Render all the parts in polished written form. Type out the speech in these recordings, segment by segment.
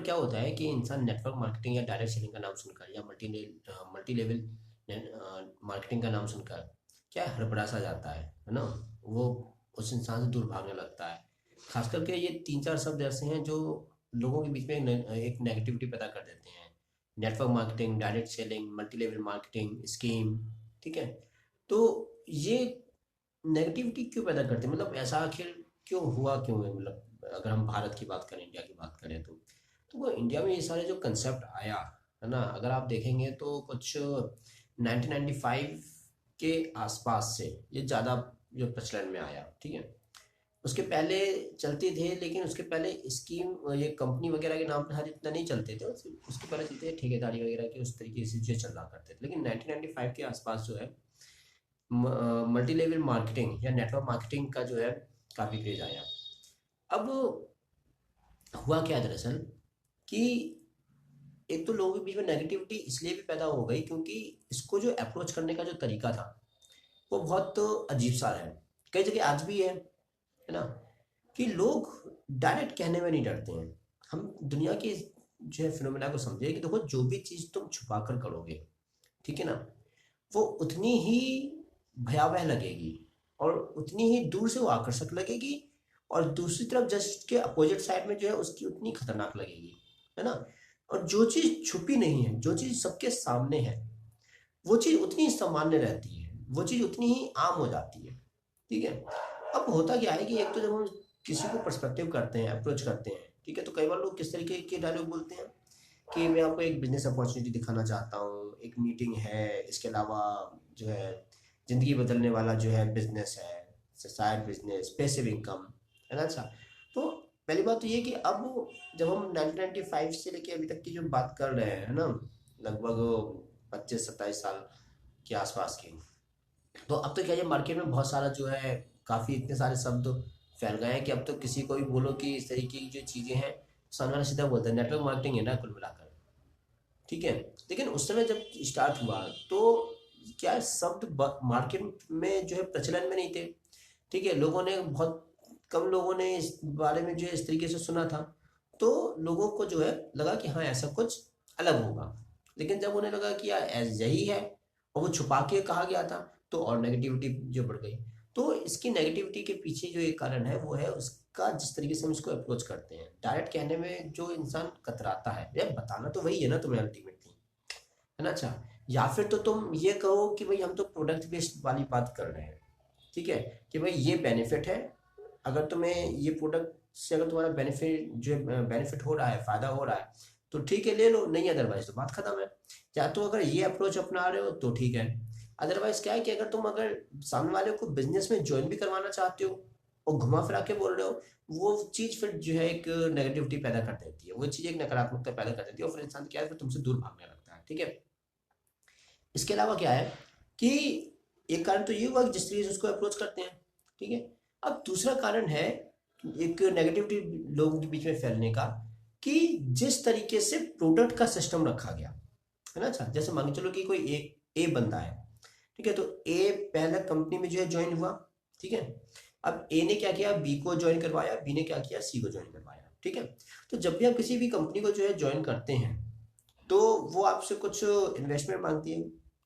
क्या होता है कि इंसान नेटवर्क मार्केटिंग या डायरेक्ट सेलिंग का नाम सुनकर या मल्टी लेवल मार्केटिंग का नाम सुनकर क्या हड़बड़ा सा जाता है ना। वो उस इंसान से दूर भागने लगता है। खास करके ये तीन चार शब्द ऐसे हैं जो लोगों के बीच में एक नेगेटिविटी पैदा कर देते हैं। Network marketing, direct selling, multi level marketing scheme. ठीक है। तो ये नेगेटिविटी क्यों पैदा करते हैं, मतलब ऐसा आखिर क्यों हुआ, क्यों है, मतलब अगर हम भारत की बात करें, इंडिया की बात करें तो वो इंडिया में ये सारे जो कंसेप्ट आया है ना, अगर आप देखेंगे तो कुछ 1995 के आसपास से ये ज़्यादा जो प्रचलन में आया। ठीक है। उसके पहले चलते थे, लेकिन उसके पहले स्कीम ये कंपनी वगैरह के नाम पे हर इतना नहीं चलते थे। उसके पहले चलते थे ठेकेदारी वगैरह के, उस तरीके से जो चल रहा करते थे। लेकिन 1995 के आसपास जो है मल्टी लेवल मार्केटिंग या नेटवर्क मार्केटिंग का जो है काफ़ी क्रेज आया। अब हुआ क्या दरअसल कि एक तो लोगों के बीच में नेगेटिविटी इसलिए भी पैदा हो गई क्योंकि इसको जो अप्रोच करने का जो तरीका था वो बहुत अजीब सा है। कई जगह आज भी है ना, कि लोग डायरेक्ट कहने में नहीं डरते हैं। हम दुनिया की जो है फिनोमेना को समझे कि देखो, जो भी चीज़ तुम छुपा कर करोगे, ठीक है ना, वो उतनी ही भयावह लगेगी और उतनी ही दूर से वो आकर्षक लगेगी, और दूसरी तरफ जस्ट के अपोजिट साइड में जो है उसकी उतनी खतरनाक लगेगी, है ना। और जो चीज़ छुपी नहीं है, जो चीज़ सबके सामने है, वो चीज़ उतनी सामान्य रहती है, वो चीज़ उतनी ही आम हो जाती है। ठीक है। अब होता क्या है कि एक तो जब हम किसी को पर्सपेक्टिव करते हैं, अप्रोच करते हैं, ठीक है, तो कई बार लोग किस तरीके के डायलॉग बोलते हैं कि मैं आपको एक बिजनेस अपॉर्चुनिटी दिखाना चाहता हूँ, एक मीटिंग है, इसके अलावा जो है ज़िंदगी बदलने वाला जो है बिजनेस है, साइड बिजनेस, पैसिव इनकम, है ना। अच्छा, तो पहली बात तो ये कि अब जब हम 1995 से लेके अभी तक की जो बात कर रहे हैं, है ना, लगभग 25-27 साल के आसपास की, तो अब तो क्या है, मार्केट में बहुत सारा जो है काफ़ी इतने सारे शब्द फैल गए हैं कि अब तो किसी को भी बोलो कि इस तरीके की जो चीज़ें हैं, सामने वाला सीधा बोलता है नेटवर्क मार्केटिंग है ना, कुल मिलाकर। ठीक है। लेकिन उस समय जब स्टार्ट हुआ तो क्या शब्द मार्केट में जो है प्रचलन में नहीं थे। ठीक है। लोगों ने बहुत कम लोगों ने इस बारे में जो है इस तरीके से सुना था। तो लोगों को जो है लगा कि हाँ ऐसा कुछ अलग होगा। लेकिन जब उन्हें लगा कि यार यही है और वो छुपा के कहा गया था, तो और नेगेटिविटी जो बढ़ गई। तो इसकी नेगेटिविटी के पीछे जो एक कारण है वो है उसका जिस तरीके से हम इसको अप्रोच करते हैं। डायरेक्ट कहने में जो इंसान कतराता है, यार बताना तो वही है ना तुम्हें अल्टीमेटली, है ना। अच्छा, या फिर तो तुम ये कहो कि भाई हम तो प्रोडक्ट बेस्ड वाली बात कर रहे हैं। ठीक है, कि भाई ये बेनिफिट है, अगर तुम्हें ये प्रोडक्ट से अगर तुम्हारा बेनिफिट जो बेनिफिट हो रहा है, फायदा हो रहा है, तो ठीक है ले लो, नहीं अदरवाइज तो बात खत्म है। या तो अगर ये अप्रोच अपना रहे हो तो ठीक है। अदरवाइज क्या है कि अगर तुम अगर सामने वाले को बिजनेस में ज्वाइन भी करवाना चाहते हो और घुमा फिरा के बोल रहे हो, वो चीज फिर जो है एक नेगेटिविटी पैदा कर देती है, वो चीज एक नकारात्मकता पैदा कर देती है, और फिर इंसान क्या है, फिर तुमसे दूर भागने लगता है। ठीक है। इसके अलावा क्या है कि एक कारण तो ये हुआ कि जिस तरीके से उसको अप्रोच करते हैं। ठीक है। अब दूसरा कारण है एक नेगेटिविटी लोगों के बीच में फैलने का, कि जिस तरीके से प्रोडक्ट का सिस्टम रखा गया है ना। अच्छा, जैसे मान के चलो कि कोई ए बंदा है। ठीक है। तो ए पहले कंपनी में जो है ज्वाइन हुआ। ठीक है। अब ए ने क्या किया, बी को ज्वाइन करवाया, बी ने क्या किया, सी को ज्वाइन करवाया। ठीक है। तो जब भी आप किसी भी कंपनी को जो है ज्वाइन करते हैं तो वो आपसे कुछ इन्वेस्टमेंट मांगती है।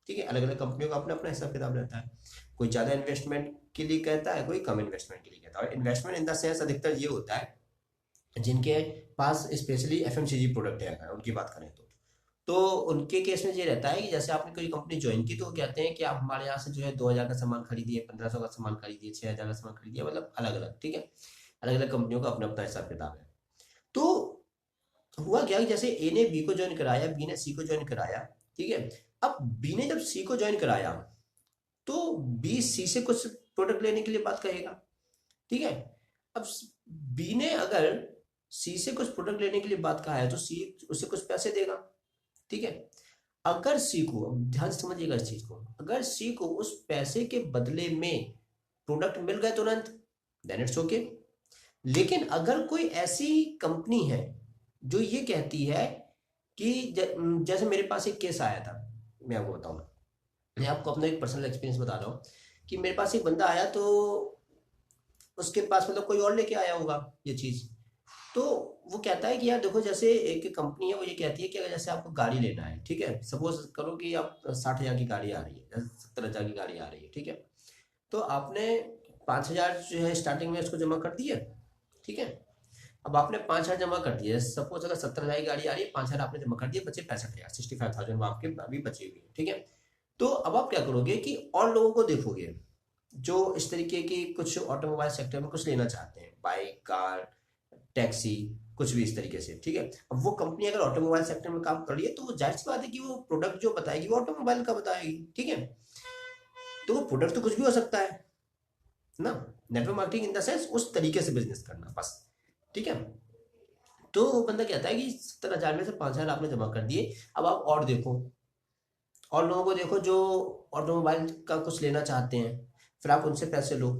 ठीक है। अलग अलग कंपनियों का अपना अपना हिसाब किताब रहता है। कोई ज़्यादा इन्वेस्टमेंट के लिए कहता है, कोई कम इन्वेस्टमेंट के लिए कहता है। और इन्वेस्टमेंट इन द सेंस अधिकतर ये होता है जिनके पास स्पेशली एफएमसीजी प्रोडक्ट है, अगर उनकी बात करें तो उनके केस में ये रहता है कि जैसे आपने कोई कंपनी ज्वाइन की तो वो कहते हैं कि आप हमारे यहाँ से जो है 2,000 का सामान खरीदिए, 1,500 का सामान खरीदिए, 6,000 का सामान खरीदिए, मतलब अलग अलग। ठीक है। अलग अलग कंपनियों का अपना अपना हिसाब किताब है। तो हुआ क्या कि जैसे ए ने बी को ज्वाइन कराया, बी ने सी को ज्वाइन कराया। ठीक है। अब बी ने जब सी को ज्वाइन कराया तो बी सी से कुछ प्रोडक्ट लेने के लिए बात कहेगा। ठीक है। अब बी ने अगर सी से कुछ प्रोडक्ट लेने के लिए बात कहा है तो सी उसे कुछ पैसे देगा। ठीक है। अगर सी को, अब ध्यान से समझिएगा इस चीज को, अगर सी को उस पैसे के बदले में प्रोडक्ट मिल गए तुरंत, देन इट्स ओके। लेकिन अगर कोई ऐसी कंपनी है जो ये कहती है कि जैसे मेरे पास एक केस आया था, मैं आपको बताऊं, मैं आपको अपना एक पर्सनल एक्सपीरियंस बता रहा हूँ कि मेरे पास एक बंदा आया तो उसके पास मतलब कोई और लेके आया होगा ये चीज़। तो वो कहता है कि यार देखो, जैसे एक कंपनी है, वो ये कहती है कि अगर जैसे आपको गाड़ी लेना है, ठीक है, सपोज करो कि आप 60,000 की गाड़ी आ रही है, जैसे 70,000 की गाड़ी आ रही है, ठीक है। तो आपने 5,000 जो है स्टार्टिंग में उसको जमा कर दिया, ठीक है। अब आपने 5,000 जमा कर दिए, सपोज अगर 70,000 की गाड़ी आ रही है, 5,000 आपने जमा कर दिए, बचे 65,000, 65,000 आपके अभी बचे हुए हैं, ठीक है। तो अब आप क्या करोगे कि और लोगों को देखोगे जो इस तरीके की कुछ ऑटोमोबाइल सेक्टर में कुछ लेना चाहते हैं, बाइक, कार, टैक्सी, कुछ भी इस तरीके से, ठीक है। अब वो कंपनी अगर ऑटोमोबाइल सेक्टर में काम कर रही है, तो वो जाहिर सी बात है कि वो प्रोडक्ट जो बताएगी वो ऑटोमोबाइल का बताएगी, ठीक है। तो वो प्रोडक्ट तो कुछ भी हो सकता है ना। Network marketing in the sense उस तरीके से बिजनेस करना बस, ठीक है। तो वो बंदा कहता है कि 70,000 में से 5,000 आपने जमा कर दिए, अब आप और देखो, और लोगों को देखो जो ऑटोमोबाइल का कुछ लेना चाहते हैं, फिर आप उनसे पैसे लो,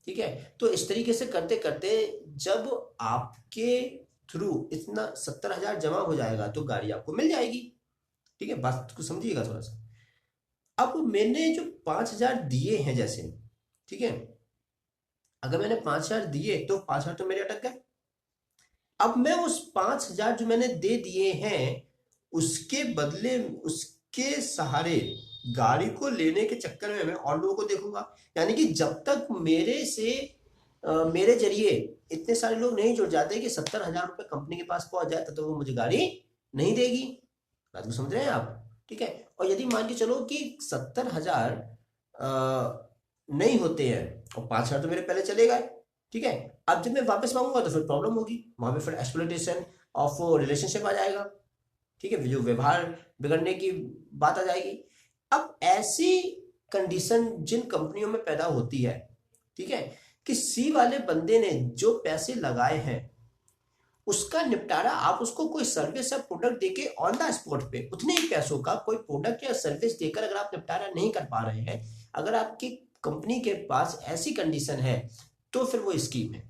ठीक है। तो इस तरीके से करते करते जब आपके थ्रू इतना 70,000 जमा हो जाएगा तो गाड़ी आपको मिल जाएगी, ठीक है। बात को समझिएगा थोड़ा सा। अब मैंने जो 5,000 दिए हैं जैसे, ठीक है, अगर मैंने 5,000 दिए तो 5,000 तो मेरे अटक गए। अब मैं उस 5,000 जो मैंने दे दिए हैं, उसके बदले, उसके सहारे गाड़ी को लेने के चक्कर में मैं और लोगों को देखूंगा। यानी कि जब तक मेरे से मेरे जरिए इतने सारे लोग नहीं जुड़ जाते कि 70,000 रुपये कंपनी के पास पहुंच जाए, तो वो मुझे गाड़ी नहीं देगी। बात को समझ रहे हैं आप, ठीक है। और यदि मान के चलो कि 70,000 नहीं होते हैं और 5,000 तो मेरे पहले चले गए, ठीक है। अब जब मैं वापस मांगूंगा तो फिर प्रॉब्लम होगी, वहां पे फिर एक्सप्लॉइटेशन ऑफ रिलेशनशिप आ जाएगा, ठीक है, जो व्यवहार बिगड़ने की बात आ जाएगी। अब ऐसी कंडीशन जिन कंपनियों में पैदा होती है, ठीक है, कि सी वाले बंदे ने जो पैसे लगाए हैं उसका निपटारा आप उसको कोई सर्विस या प्रोडक्ट देके ऑन द स्पॉट पे उतने ही पैसों का कोई प्रोडक्ट या सर्विस देकर अगर आप निपटारा नहीं कर पा रहे हैं, अगर आपकी कंपनी के पास ऐसी कंडीशन है, तो फिर वो स्कीम है,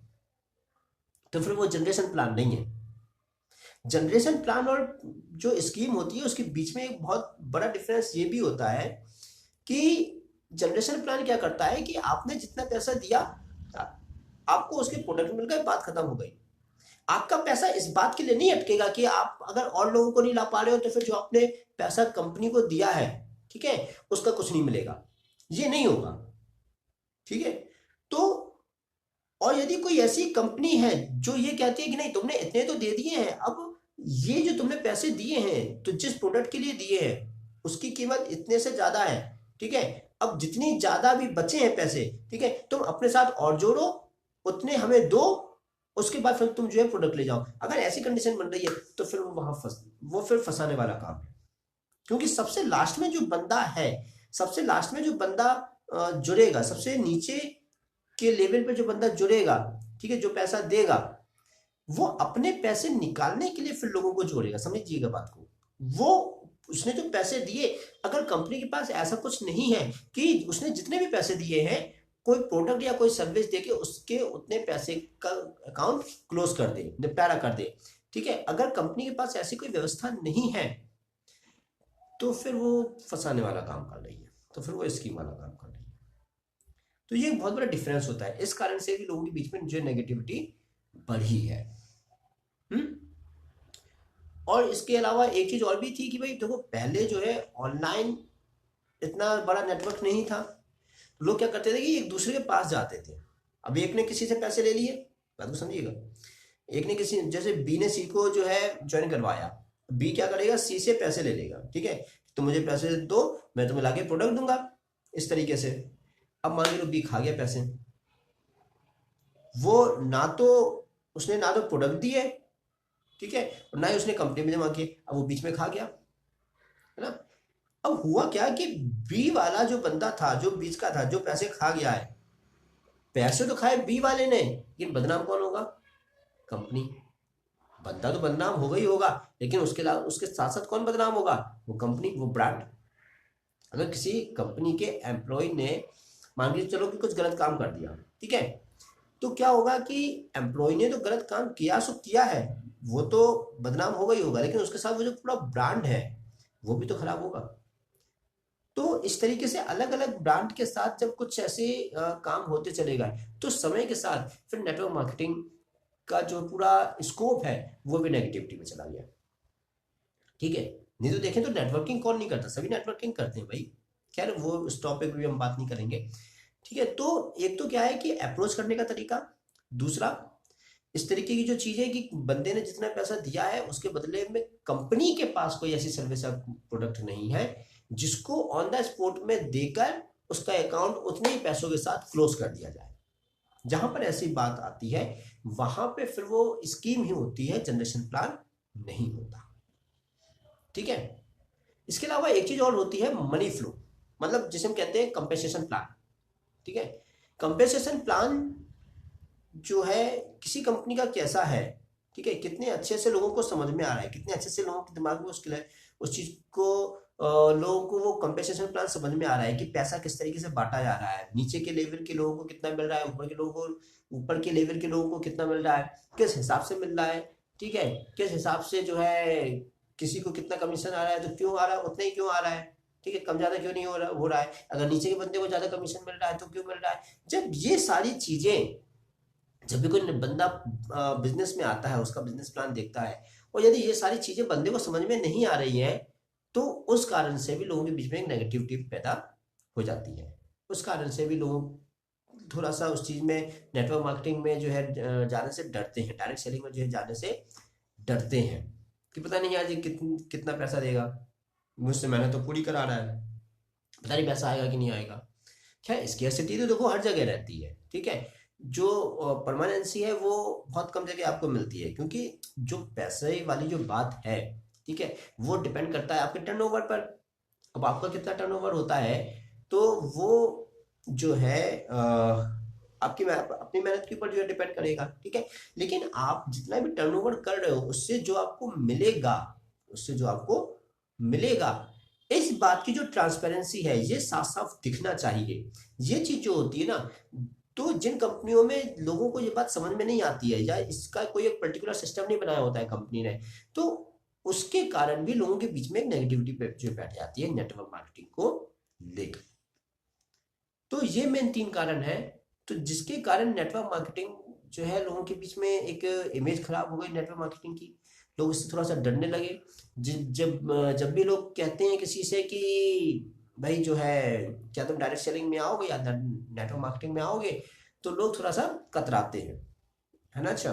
तो फिर वो जनरेशन प्लान नहीं है। जनरेशन प्लान और जो स्कीम होती है उसके बीच में एक बहुत बड़ा डिफरेंस ये भी होता है कि जनरेशन प्लान क्या करता है कि आपने जितना पैसा दिया, आपको उसके प्रोडक्ट मिल गए, बात खत्म हो गई। आपका पैसा इस बात के लिए नहीं अटकेगा कि आप अगर और लोगों को नहीं ला पा रहे हो तो फिर जो आपने पैसा कंपनी को दिया है, ठीक है, उसका कुछ नहीं मिलेगा, ये नहीं होगा, ठीक है। तो और यदि कोई ऐसी कंपनी है जो ये कहती है कि नहीं तुमने इतने तो दे दिए हैं, अब ये जो तुमने पैसे दिए हैं तो जिस प्रोडक्ट के लिए दिए हैं उसकी कीमत इतने से ज्यादा है, ठीक है, अब जितनी ज्यादा भी बचे हैं पैसे, ठीक है, तुम अपने साथ और जोड़ो, उतने हमें दो, उसके बाद फिर तुम जो है प्रोडक्ट ले जाओ। अगर ऐसी कंडीशन बन रही है तो फिर वो फिर फंसाने वाला काम है। क्योंकि सबसे लास्ट में जो बंदा है, सबसे लास्ट में जो बंदा जुड़ेगा, सबसे नीचे के लेवल पे जो बंदा जुड़ेगा, ठीक है, जो पैसा देगा, वो अपने पैसे निकालने के लिए फिर लोगों को जोड़ेगा, समझिएगा बात को। वो उसने जो पैसे दिए, अगर कंपनी के पास ऐसा कुछ नहीं है कि उसने जितने भी पैसे दिए हैं कोई प्रोडक्ट या कोई सर्विस देके उसके उतने पैसे का अकाउंट क्लोज कर दे, निपटारा कर दे, ठीक है, अगर कंपनी के पास ऐसी कोई व्यवस्था नहीं है तो फिर वो फंसाने वाला काम कर रही है, तो फिर वो स्कीम वाला काम कर रही है। तो ये एक बहुत बड़ा डिफरेंस होता है, इस कारण से भी लोगों के बीच में जो नेगेटिविटी बढ़ी है। हम्म। और इसके अलावा एक चीज और भी थी कि भाई देखो, पहले जो है ऑनलाइन इतना बड़ा नेटवर्क नहीं था, लोग क्या करते थे कि एक दूसरे के पास जाते थे। अब एक ने किसी से पैसे ले लिए, बात को समझिएगा, एक ने किसी, जैसे बी ने सी को जो है ज्वाइन करवाया, बी क्या करेगा, सी से पैसे ले लेगा, ठीक है, तो मुझे पैसे दो, मैं तुम्हें लाके प्रोडक्ट दूंगा, इस तरीके से। अब मान लो बी खा गया पैसे, वो ना तो उसने ना तो प्रोडक्ट दिए, ठीक है, और ना ही उसने कंपनी में जमा किए, अब वो बीच में खा गया, है ना। अब हुआ क्या कि बी वाला जो बंदा था, जो बीच का था, जो पैसे खा गया है, पैसे तो खाए बी वाले ने, लेकिन बदनाम कौन होगा, कंपनी। बंदा तो बदनाम होगा ही होगा, लेकिन उसके अलावा उसके साथ साथ कौन बदनाम होगा, वो कंपनी, वो ब्रांड। अगर किसी कंपनी के एम्प्लॉय ने मान के चलो कि कुछ गलत काम कर दिया, ठीक है, तो क्या होगा कि एम्प्लॉय ने तो गलत काम किया सो किया है, वो तो बदनाम होगा ही होगा, लेकिन उसके साथ वो जो पूरा ब्रांड है वो भी तो खराब होगा। तो इस तरीके से अलग अलग ब्रांड के साथ जब कुछ ऐसे काम होते चले गए, तो समय के साथ फिर नेटवर्क मार्केटिंग का जो पूरा स्कोप है वो भी नेगेटिविटी में चला गया। ठीक है, नहीं तो देखें तो नेटवर्किंग कौन नहीं करता, सभी नेटवर्किंग करते हैं भाई। खैर वो उस टॉपिक पे भी हम बात नहीं करेंगे। ठीक है, तो एक तो क्या है कि अप्रोच करने का तरीका, दूसरा इस तरीके की जो चीज है कि बंदे ने जितना पैसा दिया है उसके बदले में कंपनी के पास कोई ऐसी सर्विस या प्रोडक्ट नहीं है जिसको ऑन द स्पॉट में देकर उसका अकाउंट उतने ही पैसों के साथ क्लोज कर दिया जाए। जहां पर ऐसी बात आती है वहां पे फिर वो स्कीम ही होती है, जनरेशन प्लान नहीं होता। ठीक है, इसके अलावा एक चीज और होती है, मनी फ्लो, मतलब जिसे हम कहते हैं कंपेंसेशन प्लान। ठीक है, कंपेंसेशन प्लान जो है किसी कंपनी का कैसा है, ठीक है, कितने अच्छे से लोगों को समझ में आ रहा है, कितने अच्छे से लोगों के दिमाग में उस चीज को लोगों को वो कंपेंसेशन प्लान समझ में आ रहा है कि पैसा किस तरीके से बांटा जा रहा है, नीचे के लेवल के लोगों को कितना मिल रहा है, ऊपर के लेवल के लोगों को कितना मिल रहा है, किस हिसाब से मिल रहा है। ठीक है, किस हिसाब से जो है किसी को कितना कमीशन आ रहा है, तो क्यों आ रहा है, उतना ही क्यों आ रहा है। ठीक है, कम ज्यादा क्यों नहीं हो रहा है, अगर नीचे के बंदे को ज्यादा कमीशन मिल रहा है तो क्यों मिल रहा है। जब ये सारी चीजें, जब भी कोई बंदा बिजनेस में आता है, उसका बिजनेस प्लान देखता है, और यदि ये सारी चीजें बंदे को समझ में नहीं आ रही है तो उस कारण से भी लोगों के बीच में एक नेगेटिविटी पैदा हो जाती है। उस कारण से भी लोग थोड़ा सा उस चीज में, नेटवर्क मार्केटिंग में जो है जाने से डरते हैं, डायरेक्ट सेलिंग में जो है जाने से डरते हैं कि पता नहीं आज ये कितना पैसा देगा, मुझसे मेहनत तो पूरी करा रहा है, पता नहीं पैसा आएगा कि नहीं आएगा। खैर स्केर्सिटी तो देखो हर जगह रहती है। ठीक है, जो परमानेंसी है वो बहुत कम जगह आपको मिलती है, क्योंकि जो पैसे वाली जो बात है, ठीक है, वो डिपेंड करता है आपके टर्नओवर पर। अब आपका कितना टर्नओवर होता है तो वो जो है अपनी मेहनत के ऊपर जो है डिपेंड करेगा। ठीक है, लेकिन आप जितना भी टर्नओवर कर रहे हो उससे जो आपको मिलेगा, इस बात की जो ट्रांसपेरेंसी है ये साफ साफ दिखना चाहिए। ये चीज जो होती है ना, तो जिन कंपनियों में लोगों को ये बात समझ में नहीं आती है या इसका कोई एक पर्टिकुलर सिस्टम नहीं बनाया होता है कंपनी ने, तो उसके कारण भी लोगों के बीच में एक नेगेटिविटी जो बैठ जाती है नेटवर्क मार्केटिंग को लेकर। तो ये मेन 3 कारण है, तो जिसके कारण नेटवर्क मार्केटिंग जो है लोगों के बीच में एक इमेज खराब हो गई नेटवर्क मार्केटिंग की, लोग इससे थोड़ा सा डरने लगे। जब भी लोग कहते हैं किसी से कि भाई जो है क्या तुम डायरेक्ट सेलिंग में आओगे या नेटवर्क मार्केटिंग में आओगे, तो लोग थोड़ा सा कतराते हैं, है ना। अच्छा,